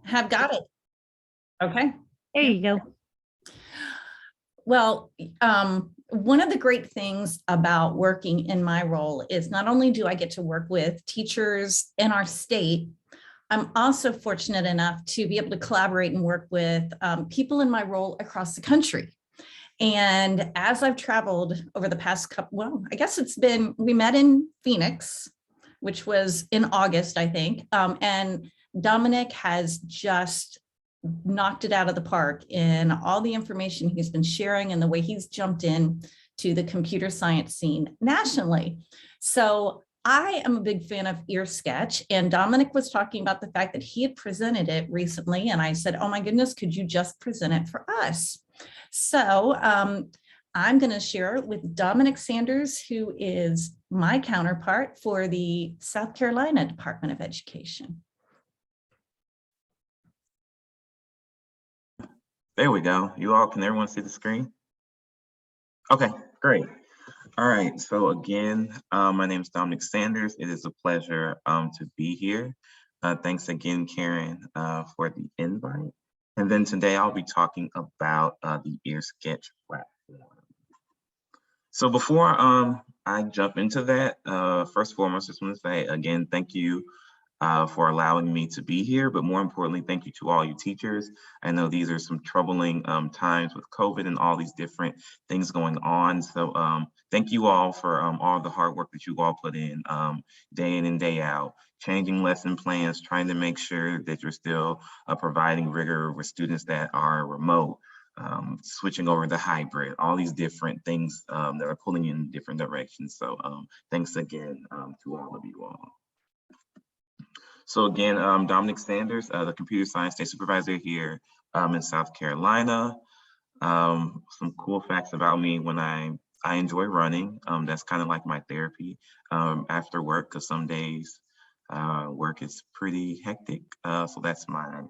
Have got it. Okay. There you go. Well, one of the great things about working in my role is not only do I get to work with teachers in our state, I'm also fortunate enough to be able to collaborate and work with people in my role across the country. And as I've traveled over the past couple, well, I guess we met in Phoenix, which was in August, I think. And Dominic has just knocked it out of the park in all the information he's been sharing and the way he's jumped in to the computer science scene nationally. So I am a big fan of EarSketch, and Dominic was talking about the fact that he had presented it recently. And I said, oh my goodness, could you just present it for us? So I'm going to share it with Dominic Sanders, who is my counterpart for the South Carolina Department of Education. There we go. Can everyone see the screen? Okay, great. All right, so again, my name is Dominic Sanders. It is a pleasure to be here. Thanks again, Karen, for the invite. And then today I'll be talking about the EarSketch platform. So before I jump into that, first and foremost, I just want to say again, thank you for allowing me to be here, but more importantly, thank you to all you teachers. I know these are some troubling times with COVID and all these different things going on. So thank you all for all the hard work that you all put in and day out, changing lesson plans, trying to make sure that you're still providing rigor with students that are remote, switching over to hybrid, all these different things that are pulling you in different directions. So thanks again to all of you all. So again, Dominic Sanders, the computer science state supervisor here in South Carolina. Some cool facts about me: when I enjoy running, that's kind of like my therapy after work, because some days work is pretty hectic. So that's my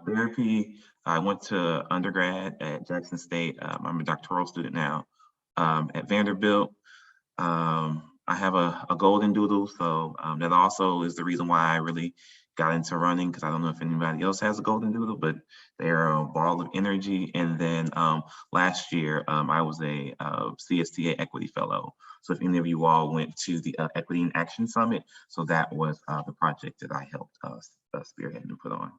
therapy. I went to undergrad at Jackson State. I'm a doctoral student now at Vanderbilt. I have a golden doodle, so that also is the reason why I really got into running, because I don't know if anybody else has a golden doodle, but they're a ball of energy. And then last year, I was a CSTA Equity Fellow. So if any of you all went to the Equity in Action Summit, so that was the project that I helped spearhead and put on.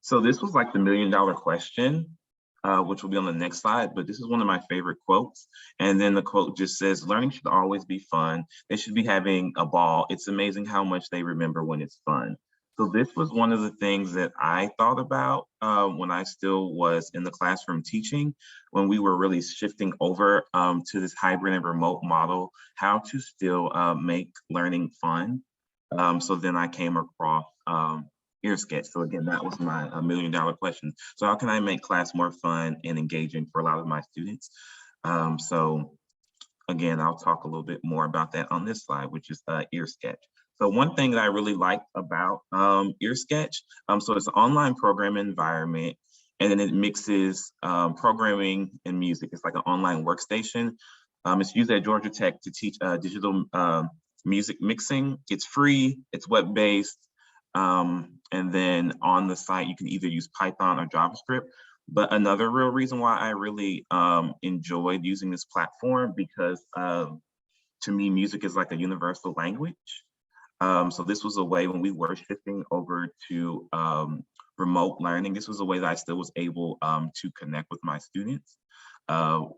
So this was like the $1 million question. Which will be on the next slide, but this is one of my favorite quotes. And then the quote just says, learning should always be fun. They should be having a ball. It's amazing how much they remember when it's fun. So this was one of the things that I thought about when I still was in the classroom teaching, when we were really shifting over to this hybrid and remote model, how to still make learning fun. So then I came across EarSketch. So again, that was my $1 million question. So how can I make class more fun and engaging for a lot of my students? So again, I'll talk a little bit more about that on this slide, which is EarSketch. So one thing that I really like about EarSketch, so it's an online programming environment, and then it mixes programming and music. It's like an online workstation. It's used at Georgia Tech to teach digital music mixing. It's free, it's web-based. And then on the site, you can either use Python or JavaScript. But another real reason why I really enjoyed using this platform, because to me, music is like a universal language. So this was a way, when we were shifting over to remote learning, this was a way that I still was able to connect with my students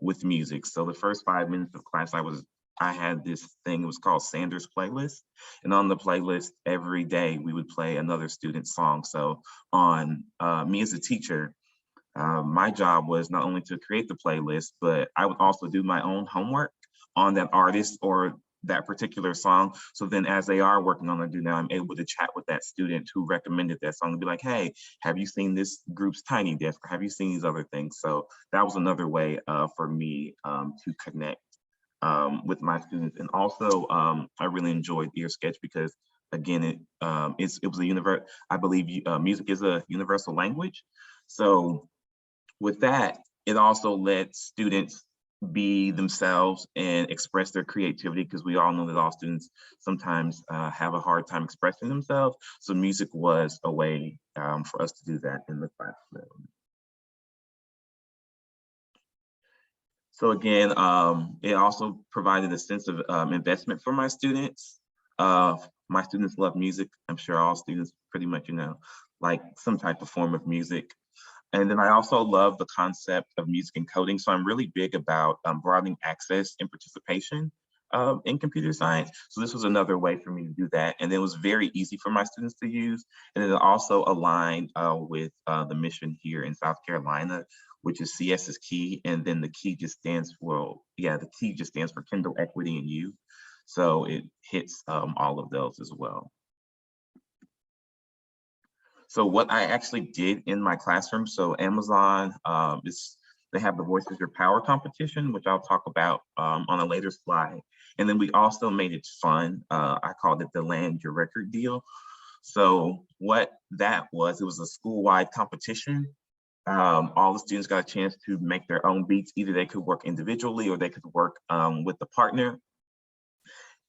with music. So the first 5 minutes of class, I had this thing, it was called Sanders Playlist. And on the playlist, every day we would play another student's song. So on me as a teacher, my job was not only to create the playlist, but I would also do my own homework on that artist or that particular song. So then as they are working on it now, I'm able to chat with that student who recommended that song and be like, hey, have you seen this group's Tiny Desk? Or have you seen these other things? So that was another way for me to connect with my students. And also, I really enjoyed EarSketch because, again, it was a universe. I believe music is a universal language. So with that, it also let students be themselves and express their creativity, because we all know that all students sometimes have a hard time expressing themselves. So music was a way for us to do that in the classroom. So again, it also provided a sense of investment for my students. My students love music. I'm sure all students pretty much, like some type of form of music. And then I also love the concept of music and coding. So I'm really big about broadening access and participation in computer science. So this was another way for me to do that. And it was very easy for my students to use. And it also aligned with the mission here in South Carolina, which is CS is key. And then the key just stands for, the key just stands for Kindle Equity and Youth. So it hits all of those as well. So what I actually did in my classroom, so Amazon, they have the Voices Your Power competition, which I'll talk about on a later slide. And then we also made it fun. I called it the Land Your Record deal. So what that was, it was a school-wide competition. All the students got a chance to make their own beats. Either they could work individually or they could work with the partner.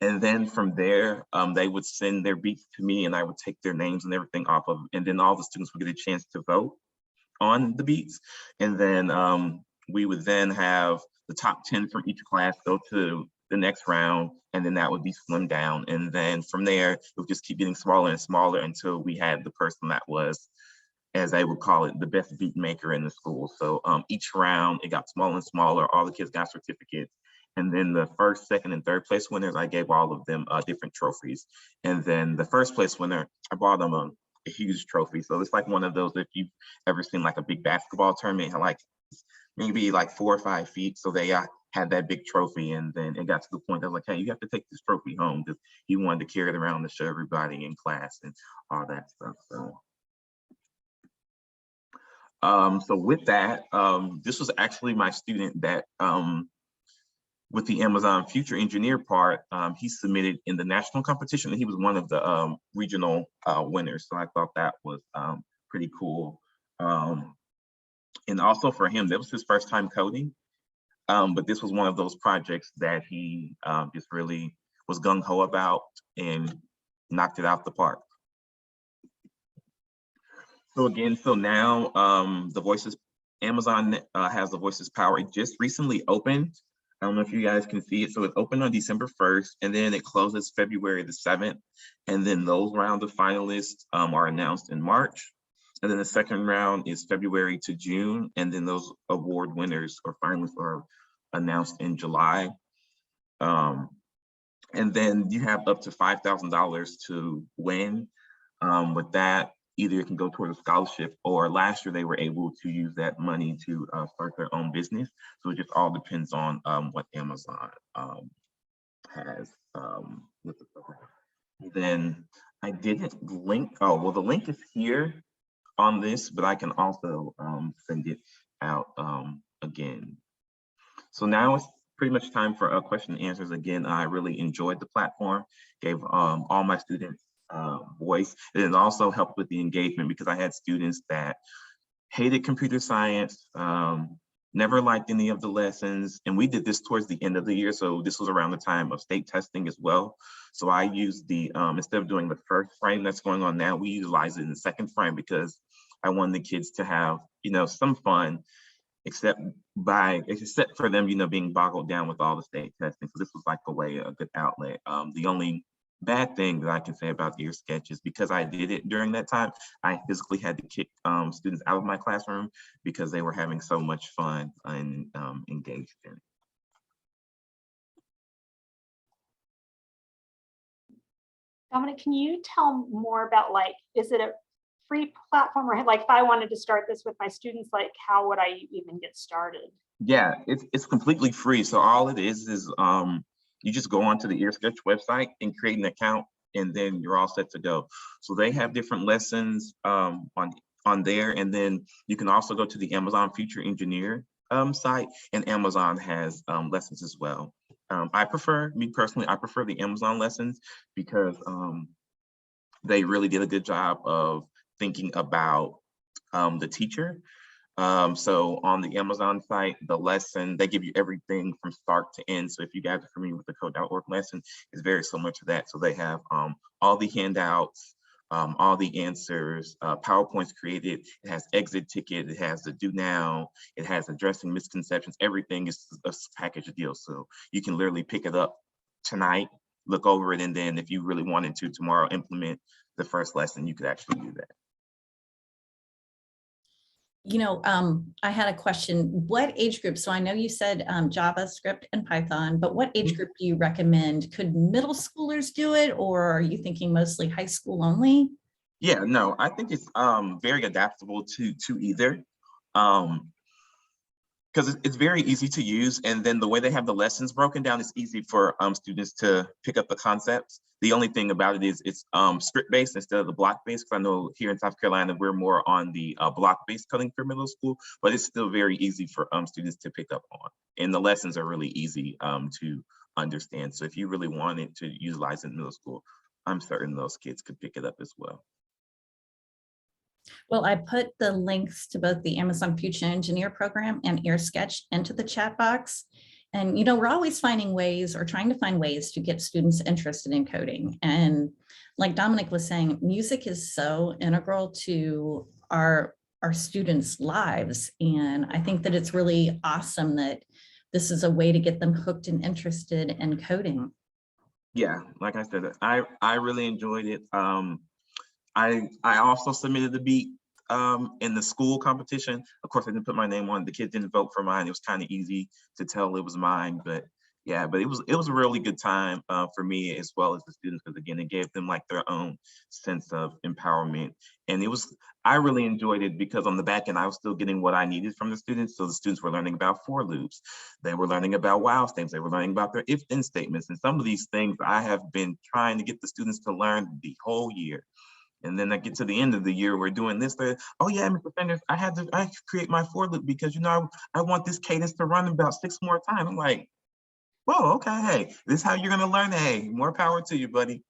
And then from there, they would send their beats to me and I would take their names and everything off of, and then all the students would get a chance to vote on the beats. And then we would then have the top 10 from each class go to the next round, and then that would be slimmed down. And then from there, it would just keep getting smaller and smaller until we had the person that was, as they would call it, the best beat maker in the school. So each round, it got smaller and smaller. All the kids got certificates. And then the first, second, and third place winners, I gave all of them different trophies. And then the first place winner, I brought them a huge trophy. So it's like one of those, if you've ever seen like a big basketball tournament, like maybe like 4 or 5 feet. So they had that big trophy. And then it got to the point I was like, hey, you have to take this trophy home, because he wanted to carry it around to show everybody in class and all that stuff. So with that, this was actually my student that with the Amazon Future Engineer part, he submitted in the national competition, and he was one of the regional winners. So I thought that was pretty cool. And also for him, that was his first time coding. But this was one of those projects that he just really was gung-ho about and knocked it out the park. So again, so now the Voices, Amazon has the Voices Power. It just recently opened. I don't know if you guys can see it. So it opened on December 1st, and then it closes February the 7th. And then those rounds of finalists are announced in March. And then the second round is February to June. And then those award winners or finalists are announced in July. And then you have up to $5,000 to win. With that, either it can go toward a scholarship, or last year they were able to use that money to start their own business. So it just all depends on what Amazon has with the program. Then I didn't link, oh, well, the link is here on this, but I can also send it out again. So now it's pretty much time for question and answers. Again, I really enjoyed the platform, gave all my students voice. It also helped with the engagement, because I had students that hated computer science, never liked any of the lessons. And we did this towards the end of the year. So this was around the time of state testing as well. So I used the, instead of doing the first frame that's going on now, we utilized it in the second frame, because I wanted the kids to have, some fun, except for them, being boggled down with all the state testing. So this was like a good outlet. The only bad thing that I can say about EarSketch is, because I did it during that time, I physically had to kick students out of my classroom because they were having so much fun and engaged in it. Dominic, can you tell more about, like, is it a free platform, or like if I wanted to start this with my students, like how would I even get started? Yeah, it's completely free. So all it is you just go onto the EarSketch website and create an account, and then you're all set to go. So they have different lessons on there, and then you can also go to the Amazon Future Engineer site, and Amazon has lessons as well. Me personally, I prefer the Amazon lessons, because they really did a good job of thinking about the teacher. So on the Amazon site, the lesson, they give you everything from start to end. So if you guys are familiar with the code.org lesson, it's very similar to that. So they have all the handouts, all the answers, PowerPoints created, it has exit ticket, it has the do now, it has addressing misconceptions, everything is a package deal. So you can literally pick it up tonight, look over it, and then if you really wanted to tomorrow implement the first lesson, you could actually do that. You know, I had a question. What age group? So I know you said JavaScript and Python, but what age group do you recommend? Could middle schoolers do it, or are you thinking mostly high school only? Yeah, no, I think it's very adaptable to either. Because it's very easy to use, and then the way they have the lessons broken down, it's easy for students to pick up the concepts. The only thing about it is it's script-based instead of the block-based, because I know here in South Carolina, we're more on the block-based coding for middle school, but it's still very easy for students to pick up on. And the lessons are really easy to understand. So if you really wanted to utilize it in middle school, I'm certain those kids could pick it up as well. Well, I put the links to both the Amazon Future Engineer program and EarSketch into the chat box. And, you know, we're always finding ways or trying to find ways to get students interested in coding. And like Dominic was saying, music is so integral to our students' lives. And I think that it's really awesome that this is a way to get them hooked and interested in coding. Yeah, like I said, I really enjoyed it. I also submitted the beat in the school competition. Of course, I didn't put my name on it. The kids didn't vote for mine. It was kind of easy to tell it was mine, but yeah, but it was a really good time for me as well as the students, because again, it gave them like their own sense of empowerment. And I really enjoyed it because on the back end, I was still getting what I needed from the students. So the students were learning about for loops. They were learning about while statements. They were learning about their if-then statements. And some of these things I have been trying to get the students to learn the whole year. And then I get to the end of the year, we're doing this. Oh yeah, Mr. Sanders, I create my for loop because, you know, I want this cadence to run about 6 more times. I'm like, whoa, okay, hey, this is how you're gonna learn. Hey, more power to you, buddy.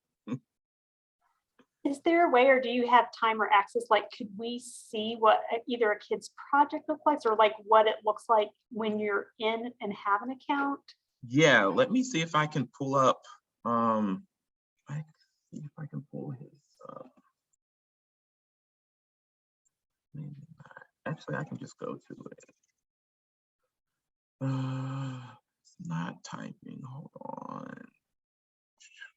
Is there a way, or do you have time or access? Like, could we see what either a kid's project looks like, or like what it looks like when you're in and have an account? Yeah, let me see if I can pull up. I see if I can pull his up. Maybe not. Actually, I can just go to it. It's not typing. Hold on.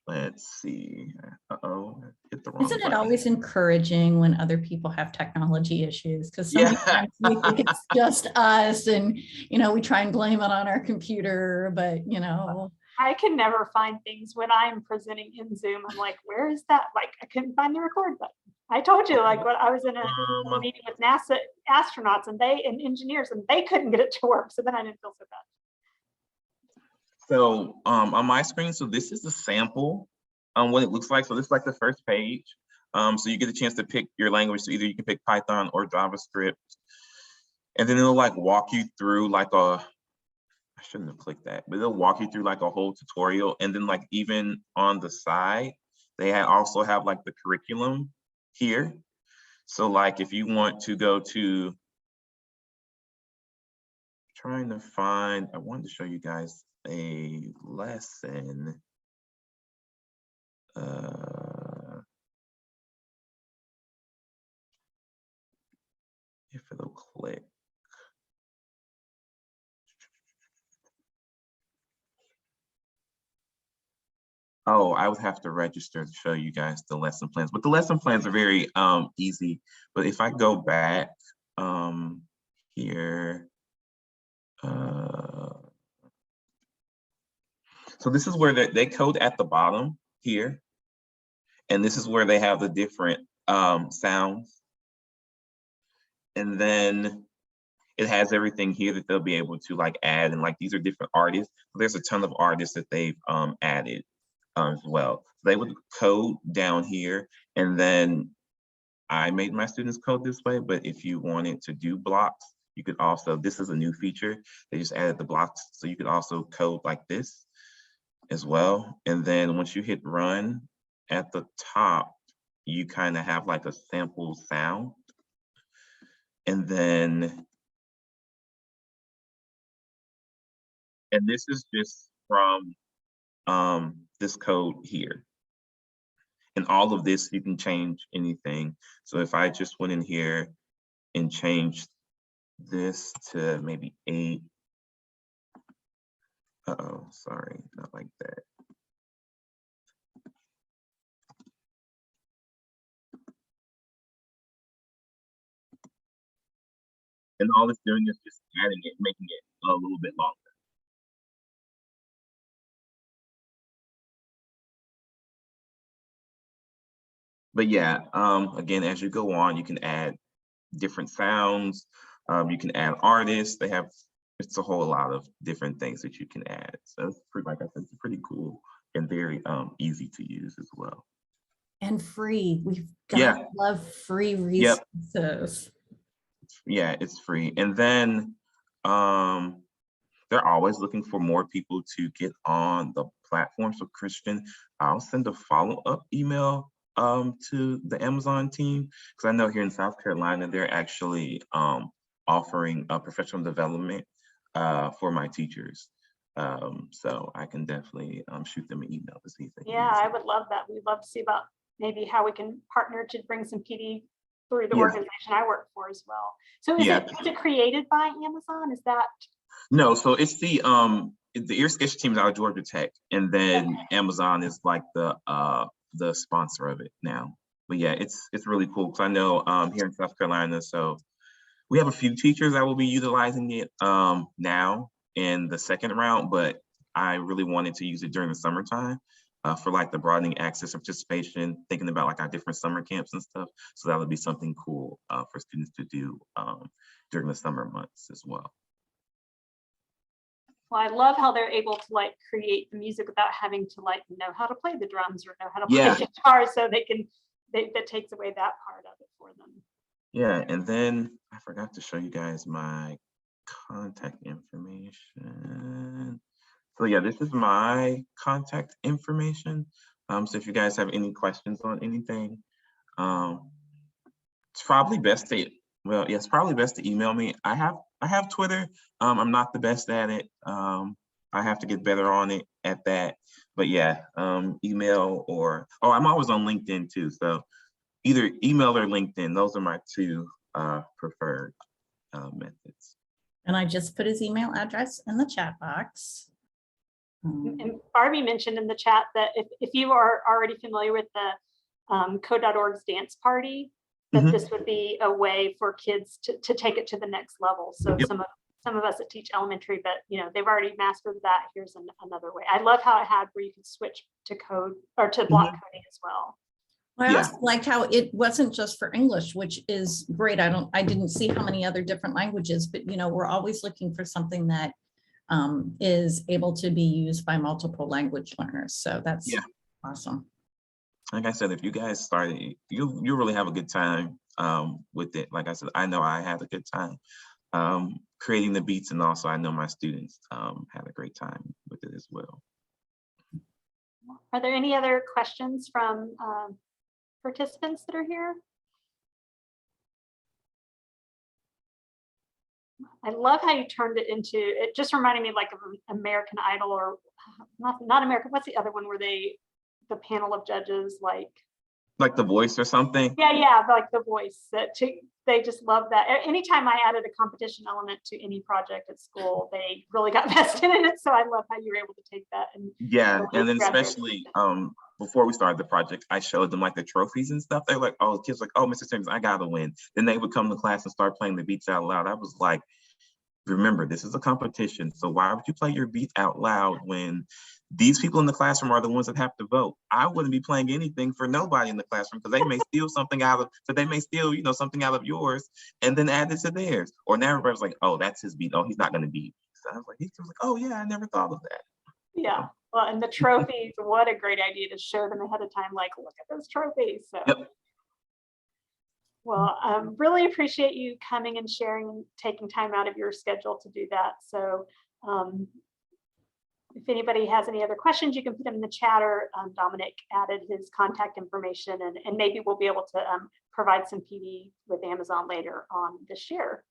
Let's see. Uh-oh, hit the wrong Isn't it button. always encouraging when other people have technology issues? Because sometimes Yeah. we think it's just us and, you know, we try and blame it on our computer, but, you know. I can never find things when I'm presenting in Zoom. I'm like, where is that? Like, I couldn't find the record button. I told you, like, when I was in a meeting with NASA astronauts and engineers, and they couldn't get it to work. So then I didn't feel so bad. So on my screen, so this is the sample what it looks like. So this is like the first page. So you get a chance to pick your language. So either you can pick Python or JavaScript. And then it'll like walk you through like I shouldn't have clicked that, but it'll walk you through like a whole tutorial. And then like even on the side, they also have like the curriculum here. So like if you want to go to, trying to find, I wanted to show you guys a lesson. If it'll click. Oh, I would have to register to show you guys the lesson plans, but the lesson plans are very easy. But if I go back here, so this is where they code at the bottom here. And this is where they have the different sounds. And then it has everything here that they'll be able to like add, and like these are different artists. There's a ton of artists that they've added as well. They would code down here, and then I made my students code this way, but if you wanted to do blocks, you could also, this is a new feature. They just added the blocks, so you could also code like this as well. And then once you hit run at the top, you kind of have like a sample sound. And then And this is just from this code here. And all of this, you can change anything. So if I just went in here and changed this to maybe 8. Uh-oh, sorry, not like that. And all it's doing is just adding it, making it a little bit longer. But yeah, again, as you go on, you can add different sounds. You can add artists. They have, it's a whole lot of different things that you can add. So it's pretty, like I said, it's pretty cool and very easy to use as well. And free. We've Yeah. got to love free Yep. resources. Yeah, it's free. And then they're always looking for more people to get on the platform. So Christian, I'll send a follow-up email to the Amazon team, because I know here in South Carolina, they're actually offering a professional development for my teachers. So I can definitely shoot them an email to see if they can. Yeah, I would love that. We'd love to see about maybe how we can partner to bring some PD through the organization I work for as well. So is it created by Amazon? Is that? No, so it's the EarSketch team is out of Georgia Tech, and then Amazon is like the sponsor of it now. But yeah, it's really cool, because I know here in South Carolina, so we have a few teachers that will be utilizing it now in the second round, but I really wanted to use it during the summertime for like the broadening access and participation, thinking about like our different summer camps and stuff. So that would be something cool for students to do during the summer months as well. Well, I love how they're able to like create the music without having to like know how to play the drums or know how to play guitar, so they can, that takes away that part of it for them. Yeah, and then I forgot to show you guys my contact information. So yeah, this is my contact information. So if you guys have any questions on anything, it's probably best to, well, yeah, it's probably best to email me. I have Twitter. I'm not the best at it. I have to get better on it at that. But yeah, email or, oh, I'm always on LinkedIn too. So either email or LinkedIn. Those are my two preferred methods. And I just put his email address in the chat box. And Barbie mentioned in the chat that if you are already familiar with the Code.org's dance party, that this would be a way for kids to take it to the next level. So some of us that teach elementary, but you know, they've already mastered that. Here's another way. I love how it had where you could switch to code or to block coding as well. Well, I also liked how it wasn't just for English, which is great. I didn't see how many other different languages, but you know, we're always looking for something that is able to be used by multiple language learners. So that's awesome. Like I said, if you guys started, you'll really have a good time with it. Like I said, I know I had a good time creating the beats, and also I know my students had a great time with it as well. Are there any other questions from participants that are here? I love how you turned it into, it just reminded me like of American Idol, or not American, what's the other one where the panel of judges like The Voice or something? Yeah, like The Voice. They just love that. Anytime I added a competition element to any project at school, they really got vested in it. So I love how you were able to take that. And and then especially before we started the project, I showed them like the trophies and stuff. They're like, oh, kids like, oh, Mr. Sanders, I gotta win. Then they would come to class and start playing the beats out loud. I was like, remember, this is a competition. So why would you play your beats out loud when these people in the classroom are the ones that have to vote? I wouldn't be playing anything for nobody in the classroom, because they may steal something out of, so they may steal, you know, something out of yours and then add it to theirs. Or now everybody's like, oh, that's his beat. Oh, he's not going to beat. So I was like, oh yeah, I never thought of that. Yeah. Well, and the trophies, what a great idea to show them ahead of time, like, look at those trophies. So. Well, really appreciate you coming and sharing and taking time out of your schedule to do that. So if anybody has any other questions, you can put them in the chat, or Dominic added his contact information, and maybe we'll be able to provide some PD with Amazon later on this year.